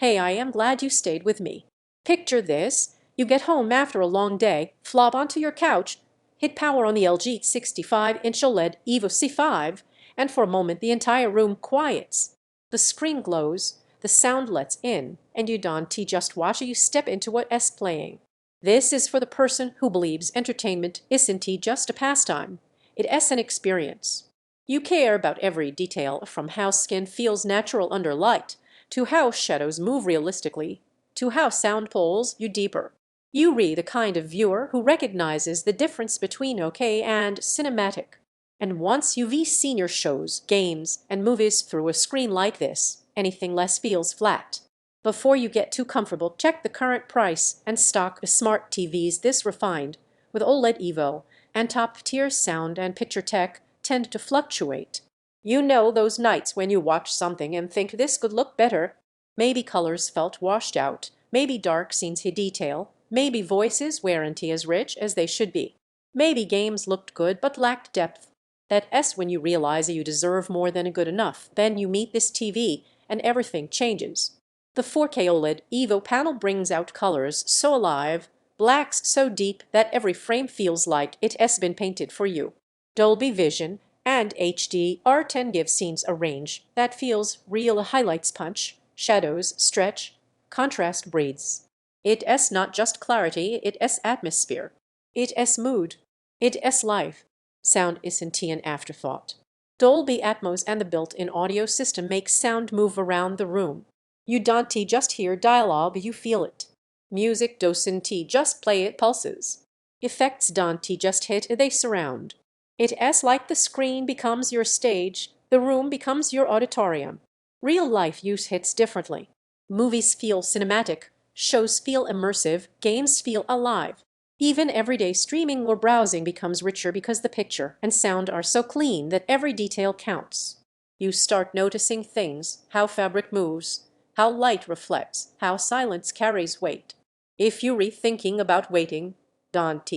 Hey, I am glad you stayed with me. Picture this. You get home after a long day, flop onto your couch, hit power on the LG 65-inch OLED Evo C5, and for a moment the entire room quiets. The screen glows, the sound lets in, and you don't just watch you step into what is playing. This is for the person who believes entertainment isn't just a pastime. It is an experience. You care about every detail, from how skin feels natural under light, to how shadows move realistically, to how sound pulls you deeper. You re the kind of viewer who recognizes the difference between okay and cinematic. And once you've seen your shows, games, and movies through a screen like this, anything less feels flat. Before you get too comfortable, check the current price and stock of smart TVs this refined, with OLED Evo, and top-tier sound and picture tech tend to fluctuate. You know those nights when you watch something and think this could look better. Maybe colors felt washed out, maybe dark scenes hid detail, maybe voices weren't as rich as they should be. Maybe games looked good but lacked depth. That's when you realize you deserve more than good enough. Then you meet this TV and everything changes. The 4K OLED Evo panel brings out colors so alive, blacks so deep that every frame feels like it has been painted for you. Dolby Vision and HDR10 give scenes a range that feels real, highlights punch, shadows stretch, contrast breathes. It is not just clarity, it is atmosphere. It is mood. It is life. Sound isn't an afterthought. Dolby Atmos and the built-in audio system make sound move around the room. You don't just hear dialogue, you feel it. Music doesn't just play, it pulses. Effects don't just hit, they surround. It is like the screen becomes your stage, the room becomes your auditorium. Real life use hits differently. Movies feel cinematic, shows feel immersive, games feel alive. Even everyday streaming or browsing becomes richer because the picture and sound are so clean that every detail counts. You start noticing things, how fabric moves, how light reflects, how silence carries weight. If you're rethinking about waiting, don't.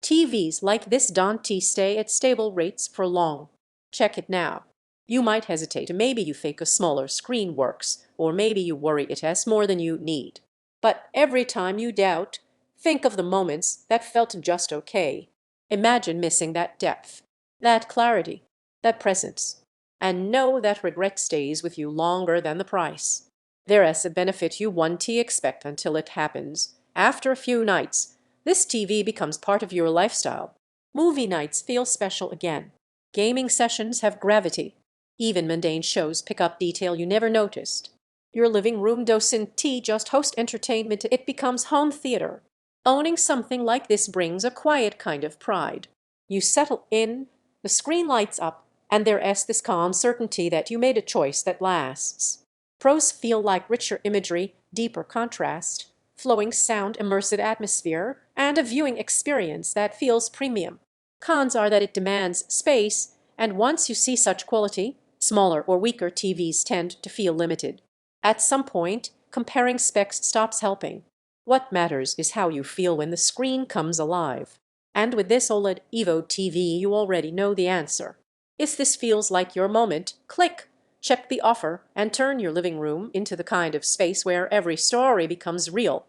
TVs like this don't stay at stable rates for long. Check it now. You might hesitate, maybe you think a smaller screen works, or maybe you worry it has more than you need. But every time you doubt, think of the moments that felt just okay. Imagine missing that depth, that clarity, that presence, and know that regret stays with you longer than the price. There is a benefit you won't expect until it happens. After a few nights, this TV becomes part of your lifestyle. Movie nights feel special again. Gaming sessions have gravity. Even mundane shows pick up detail you never noticed. Your living room doesn't just host entertainment, it becomes home theater. Owning something like this brings a quiet kind of pride. You settle in, the screen lights up, and there is this calm certainty that you made a choice that lasts. Pros feel like richer imagery, deeper contrast, flowing sound, immersive atmosphere, and a viewing experience that feels premium. Cons are that it demands space, and once you see such quality, smaller or weaker TVs tend to feel limited. At some point, comparing specs stops helping. What matters is how you feel when the screen comes alive. And with this OLED Evo TV, you already know the answer. If this feels like your moment, click. Check the offer and turn your living room into the kind of space where every story becomes real.